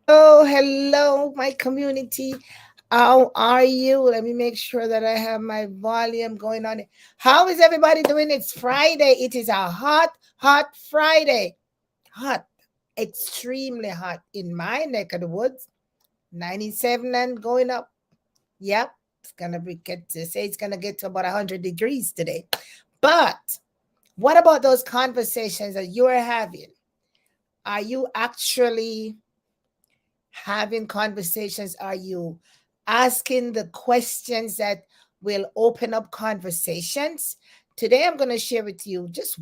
Oh, hello, my community. How are you? Let me make sure that I have my volume going on. How is everybody doing? It's Friday. It is a hot Friday. Hot, extremely hot in my neck of the woods. 97 and going up. Yep, it's gonna be get to say it's gonna get to about 100 degrees today. But what about those conversations that you are having? Are you actually having conversations? Are you asking the questions that will open up conversations? Today, I'm going to share with you just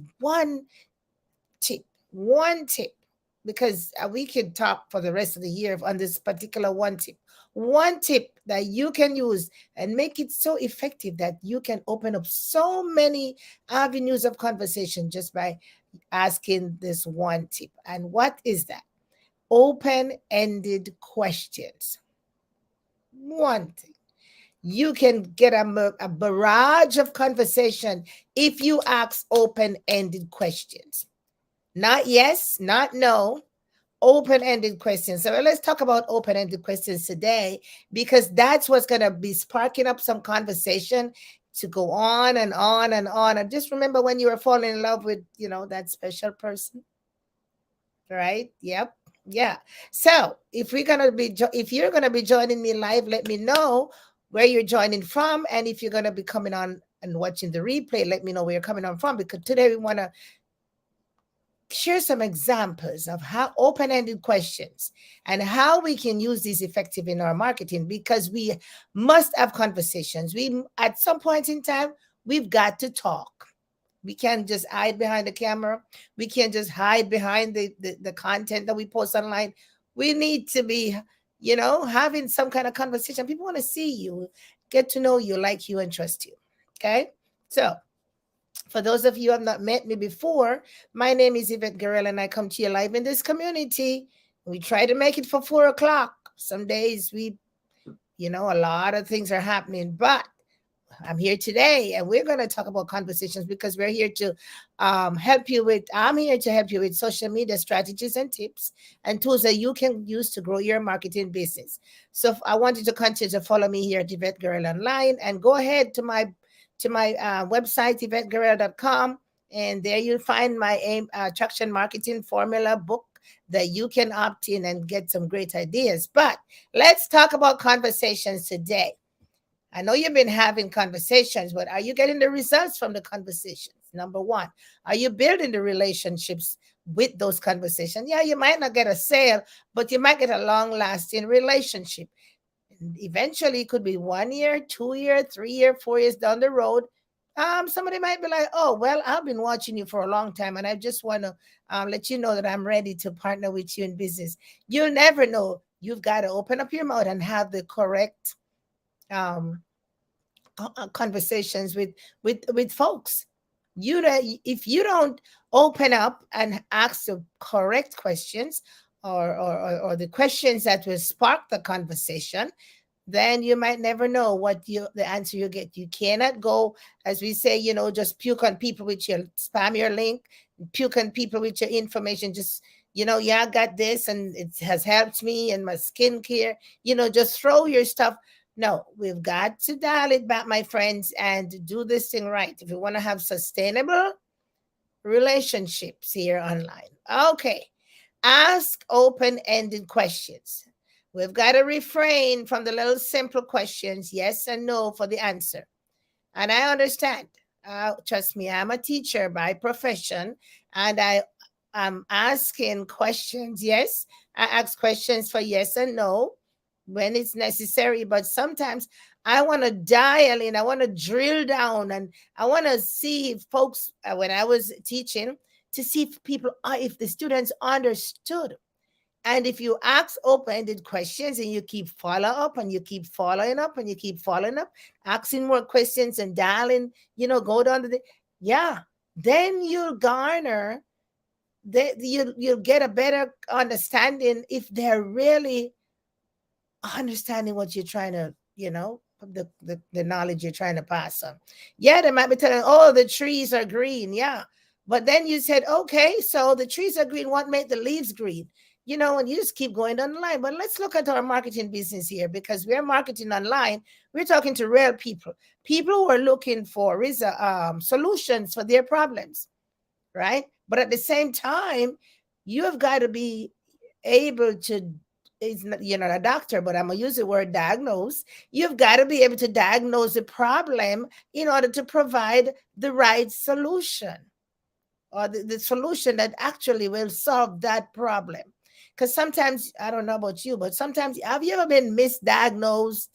tip, one tip, because we could talk for the rest of the year on this particular one tip that you can use and make it so effective that you can open up so many avenues of conversation just by asking this one tip. And what is that? Open ended questions. One thing. You can get a barrage of conversation if you ask open ended questions. Not yes, not no, open ended questions. So let's talk about open ended questions today because that's what's going to be sparking up some conversation to go on and on and on. And just remember when you were falling in love with, that special person, right? Yep. Yeah. So if you're gonna be joining me live, let me know where you're joining from, and if you're gonna be coming on and watching the replay, let me know where you're coming on from. Because today we want to share some examples of how open-ended questions and how we can use these effective in our marketing. Because we must have conversations. We at some point in time we've got to talk. We can't just hide behind the camera. We can't just hide behind the content that we post online. We need to be, having some kind of conversation. People want to see you, get to know you, like you, and trust you. Okay? So, for those of you who have not met me before, my name is Yvette Guerrero, and I come to you live in this community. We try to make it for 4 o'clock. Some days a lot of things are happening, but I'm here today, and we're going to talk about conversations because we're here to help you with. I'm here to help you with social media strategies and tips and tools that you can use to grow your marketing business. So I want you to continue to follow me here at Yvette Guerrero Online, and go ahead to my website yvetteguerrero.com, and there you'll find my attraction marketing formula book that you can opt in and get some great ideas. But let's talk about conversations today. I know you've been having conversations, but are you getting the results from the conversations? Number one, are you building the relationships with those conversations? Yeah, you might not get a sale, but you might get a long lasting relationship. And eventually, it could be 1 year, 2 year, 3 year, 4 years down the road. Somebody might be like, oh, well, I've been watching you for a long time, and I just want to let you know that I'm ready to partner with you in business. You'll never know. You've got to open up your mouth and have the correct um, conversations with folks. If you don't open up and ask the correct questions, or the questions that will spark the conversation, then you might never know the answer you get. You cannot go, as we say, just puke on people with your spam your link, puke on people with your information. Just yeah, I got this and it has helped me in my skincare. Just throw your stuff. No, we've got to dial it back, my friends, and do this thing right if we want to have sustainable relationships here online. Okay, ask open ended questions. We've got to refrain from the little simple questions, yes and no, for the answer. And I understand. Trust me, I'm a teacher by profession, and I am asking questions. Yes, I ask questions for yes and no when it's necessary, but sometimes I want to dial in, I want to drill down, and I want to see if folks, when I was teaching, to see if if the students understood. And if you ask open-ended questions and you keep follow up and you keep following up and you keep following up, asking more questions and dialing, go down to yeah, then you'll garner you'll get a better understanding if they're really understanding what you're trying to, the knowledge you're trying to pass on. Yeah, they might be telling, oh, the trees are green. Yeah. But then you said, okay, so the trees are green. What made the leaves green? and you just keep going down the line. But let's look at our marketing business here, because we're marketing online. We're talking to real people, people who are looking for solutions for their problems, right? But at the same time, you have got to be able to, you're not a doctor, but I'm gonna use the word diagnose. You've got to be able to diagnose the problem in order to provide the right solution, or the solution that actually will solve that problem. Because sometimes, I don't know about you, but sometimes, have you ever been misdiagnosed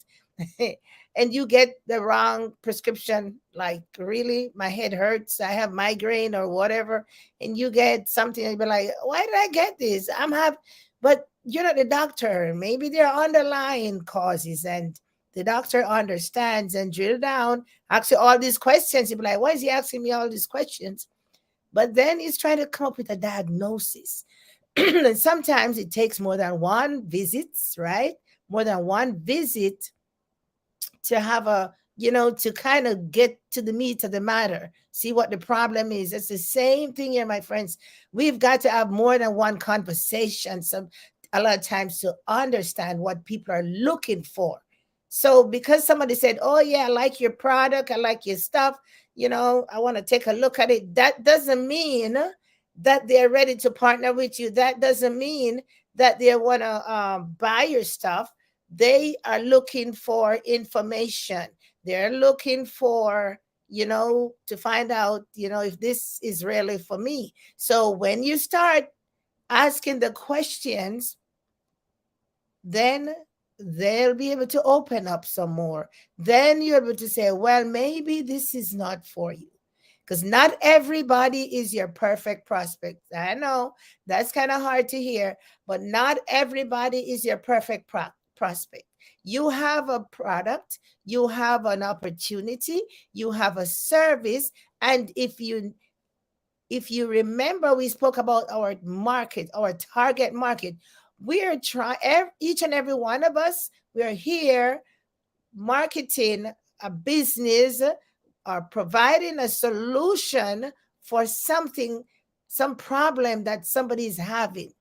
and you get the wrong prescription? Like, really, my head hurts, I have migraine or whatever, and you get something and you be like, why did I get this? But you're not the doctor. Maybe there are underlying causes, and the doctor understands and drill down, ask you all these questions. You be like, why is he asking me all these questions? But then he's trying to come up with a diagnosis. And sometimes it takes more than one visits, right? More than one visit to have to kind of get to the meat of the matter, see what the problem is. It's the same thing here, my friends. We've got to have more than one conversation, a lot of times, to understand what people are looking for. So because somebody said, oh yeah, I like your product, I like your stuff, I want to take a look at it, that doesn't mean that they're ready to partner with you. That doesn't mean that they want to buy your stuff. They are looking for information. They're looking for, to find out, if this is really for me. So when you start asking the questions, then they'll be able to open up some more. Then you're able to say, well, maybe this is not for you. Because not everybody is your perfect prospect. I know that's kind of hard to hear, but not everybody is your perfect prospect. You have a product, you have an opportunity, you have a service, and if you remember, we spoke about our market, our target market. We are trying, each and every one of us, we are here marketing a business or providing a solution for something, some problem that somebody is having.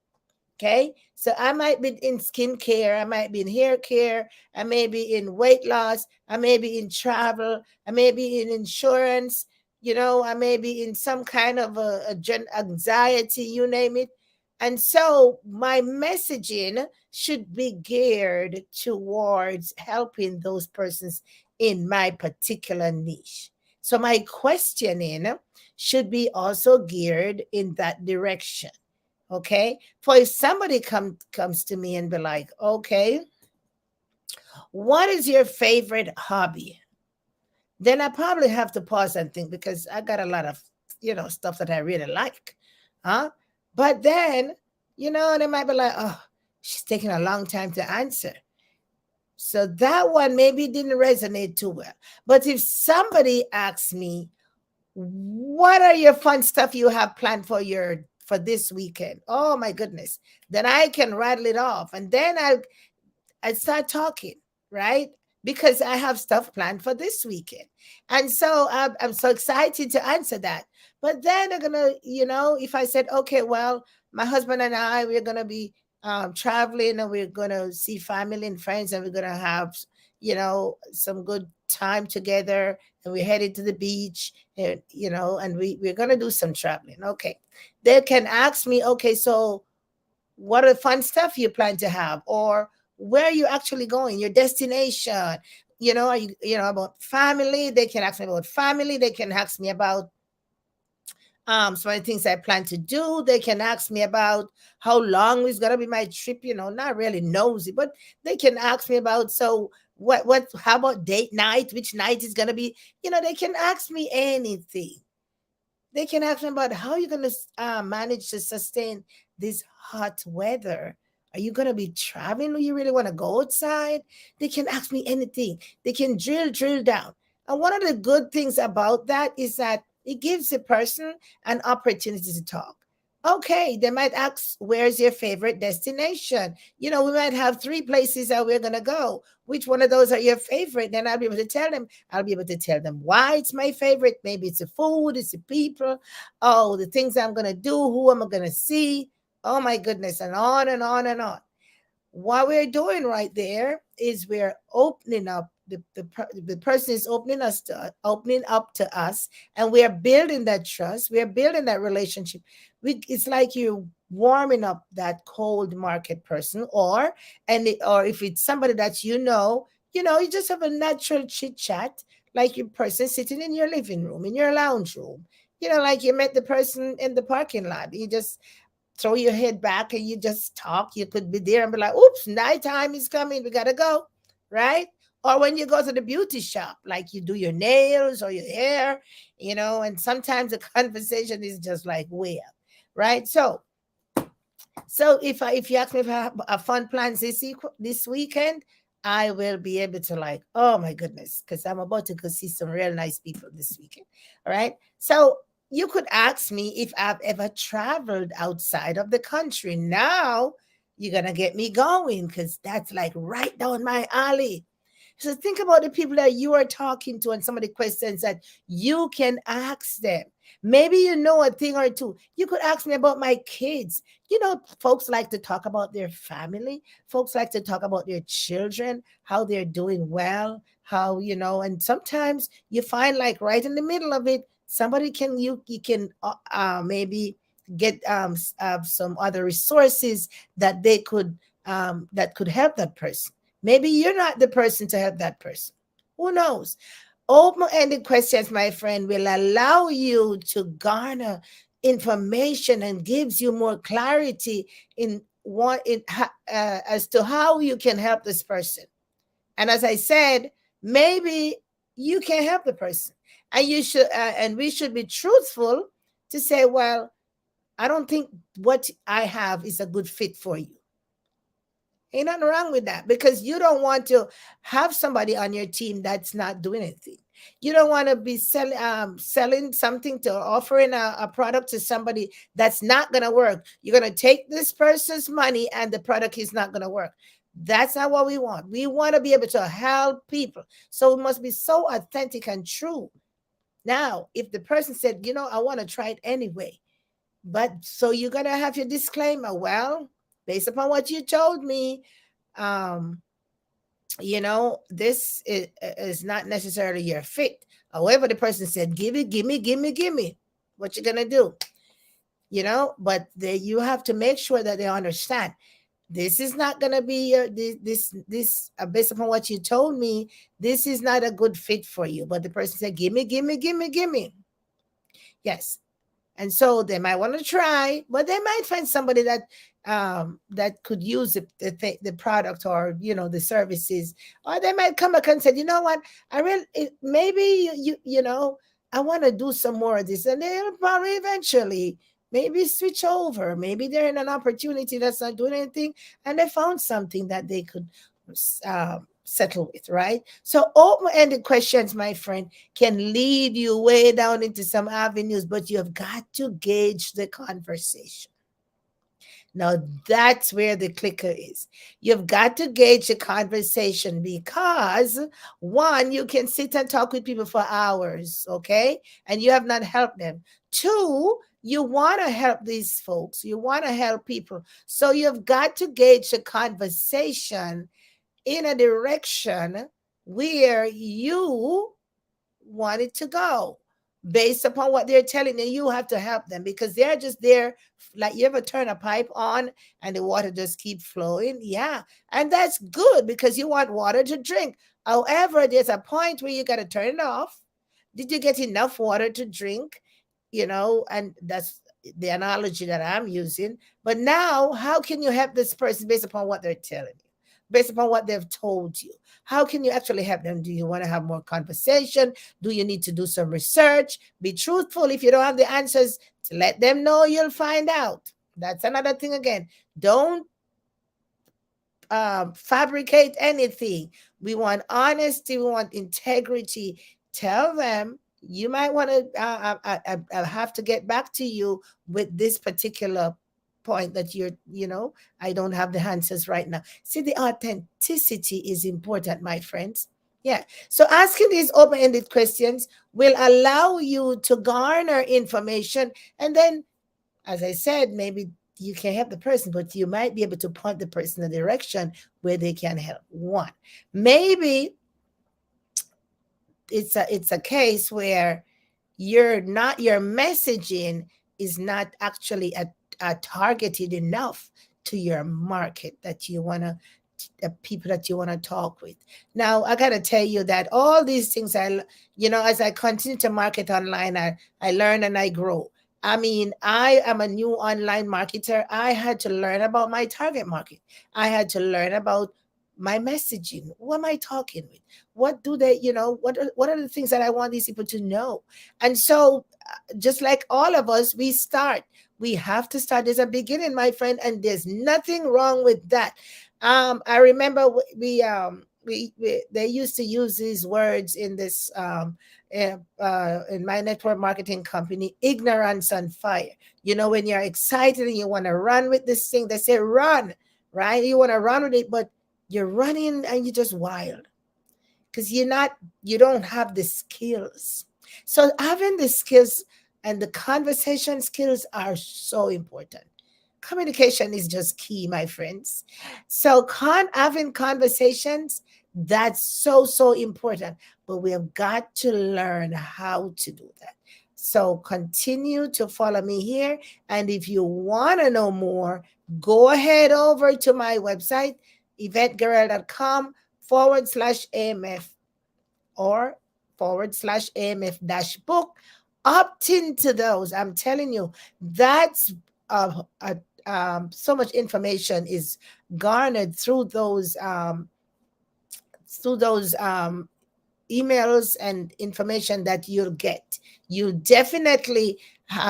Okay. So I might be in skincare, I might be in hair care, I may be in weight loss, I may be in travel, I may be in insurance, I may be in some kind of anxiety, you name it. And so my messaging should be geared towards helping those persons in my particular niche. So my questioning should be also geared in that direction. Okay. For if somebody comes to me and be like, okay, what is your favorite hobby? Then I probably have to pause and think, because I got a lot of, stuff that I really like. Huh? But then, they might be like, oh, she's taking a long time to answer. So that one maybe didn't resonate too well. But if somebody asks me, what are your fun stuff you have planned for this weekend? Oh my goodness. Then I can rattle it off, and then I start talking, right? Because I have stuff planned for this weekend. And so I'm so excited to answer that. But then they're gonna, if I said, okay, well, my husband and I, we're gonna be traveling, and we're gonna see family and friends, and we're gonna have, some good time together, and we're headed to the beach, and we're gonna do some traveling. Okay. They can ask me, okay, so what are the fun stuff you plan to have, or where are you actually going, your destination? Are you, about family? They can ask me about family. They can ask me about some of the things I plan to do. They can ask me about how long is gonna be my trip, not really nosy, but they can ask me about, so how about date night, which night is gonna be, they can ask me anything. They can ask me about how you're going to manage to sustain this hot weather. Are you going to be traveling? Do you really want to go outside? They can ask me anything. They can drill down. And one of the good things about that is that it gives the person an opportunity to talk. Okay, they might ask, where's your favorite destination? We might have 3 places that we're going to go. Which one of those are your favorite? Then I'll be able to tell them. I'll be able to tell them why it's my favorite. Maybe it's the food, it's the people, oh, the things I'm going to do, who am I going to see? Oh my goodness, and on and on and on. What we're doing right there is we're opening up the person is opening up to us, and we are building that trust, we are building that relationship. It's like you're warming up that cold market person, or if it's somebody that you just have a natural chit chat, like your person sitting in your living room, in your lounge room, like you met the person in the parking lot. You just throw your head back and you just talk. You could be there and be like, oops, nighttime is coming. We got to go. Right. Or when you go to the beauty shop, like you do your nails or your hair, and sometimes the conversation is just like, well, right. So if you ask me if I have a fun plans this weekend, I will be able to, like, oh my goodness, because I'm about to go see some real nice people this weekend. All right. So you could ask me if I've ever traveled outside of the country. Now you're gonna get me going, because that's like right down my alley. So think about the people that you are talking to and some of the questions that you can ask them. Maybe you know a thing or two. You could ask me about my kids. Folks like to talk about their family. Folks like to talk about their children, how they're doing well, and sometimes you find, like, right in the middle of it, somebody you can maybe get some other resources that could help that person. Maybe you're not the person to help that person. Who knows? Open-ended questions, my friend, will allow you to garner information and gives you more clarity in as to how you can help this person. And as I said, maybe you can help the person, and we should be truthful to say, well, I don't think what I have is a good fit for you. Ain't nothing wrong with that, because you don't want to have somebody on your team that's not doing anything. You don't want to be selling something, to offering a product to somebody that's not going to work. You're going to take this person's money and the product is not going to work. That's not what we want. We want to be able to help people. So it must be so authentic and true. Now, if the person said, I want to try it anyway, but so you're going to have your disclaimer. Well, based upon what you told me, um, this is not necessarily your fit. However, the person said, give it, give me, give me, give me. What you going to do? But you have to make sure that they understand. This is not going to be based upon what you told me, this is not a good fit for you. But the person said, give me, give me, give me, give me. Yes. And so they might want to try, but they might find somebody that could use the product, or the services, or they might come back and say, you know what, maybe I want to do some more of this, and they'll probably eventually maybe switch over. Maybe they're in an opportunity that's not doing anything, and they found something that they could settle with, right? So open-ended questions, my friend, can lead you way down into some avenues, but you have got to gauge the conversation. Now that's where the clicker is. You've got to gauge the conversation, because one, you can sit and talk with people for hours, okay? And you have not helped them. Two, you want to help these folks. You want to help people. So you've got to gauge the conversation in a direction where you want it to go, based upon what they're telling you. You have to help them, because they're just there. Like, you ever turn a pipe on and the water just keep flowing? Yeah. And that's good, because you want water to drink. However, there's a point where you got to turn it off. Did you get enough water to drink? And that's the analogy that I'm using. But now, how can you help this person based upon what they're telling you, based upon what they've told you? How can you actually help them? Do you want to have more conversation? Do you need to do some research? Be truthful. If you don't have the answers, to let them know, you'll find out. That's another thing again. Don't fabricate anything. We want honesty. We want integrity. Tell them, you might want to, I'll have to get back to you with this particular point that I don't have the answers right now. See, the authenticity is important, my friends. Yeah. So asking these open-ended questions will allow you to garner information, and then, as I said, maybe you can help the person, but you might be able to point the person in a direction where they can help. One, maybe it's a case where your messaging is not actually targeted enough to your market that you want to, the people that you want to talk with. Now I got to tell you that all these things as I continue to market online, I learn and I grow. I mean, I am a new online marketer. I had to learn about my target market. I had to learn about my messaging. Who am I talking with? What do they, what are the things that I want these people to know? And so, just like all of us, we have to start. There's a beginning, my friend, and there's nothing wrong with that. I remember we they used to use these words in this in my network marketing company, ignorance on fire. When you're excited and you want to run with this thing, they say run, right? You want to run with it, but you're running and you're just wild because you don't have the skills. So having the skills and the conversation skills are so important. Communication is just key, my friends. So having conversations, that's so important. But we have got to learn how to do that. So continue to follow me here. And if you want to know more, go ahead over to my website, yvetteguerrero.com/AMF or /AMF dash book. Opt into those. I'm telling you, that's so much information is garnered through those emails and information that you'll get. You definitely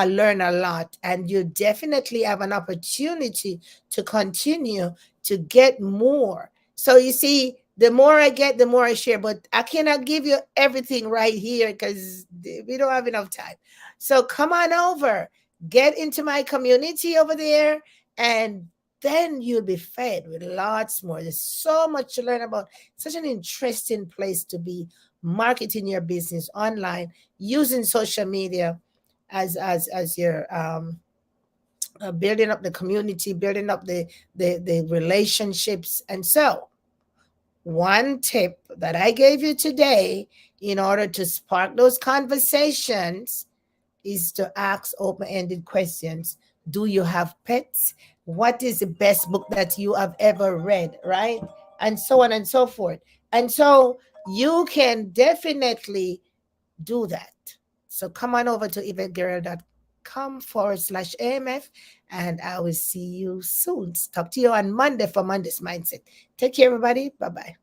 learn a lot, and you definitely have an opportunity to continue to get more. So you see, the more I get, the more I share, but I cannot give you everything right here because we don't have enough time. So come on over, get into my community over there, and then you'll be fed with lots more. There's so much to learn about. Such an interesting place to be marketing your business online using social media as your building up the community, building up the relationships. And so one tip that I gave you today in order to spark those conversations is to ask open-ended questions. Do you have pets? What is the best book that you have ever read, right? And so on and so forth. And so you can definitely do that. So come on over to yvetteguerrero.com /AMF, and I will see you soon. Talk to you on Monday for Monday's Mindset. Take care, everybody. Bye bye.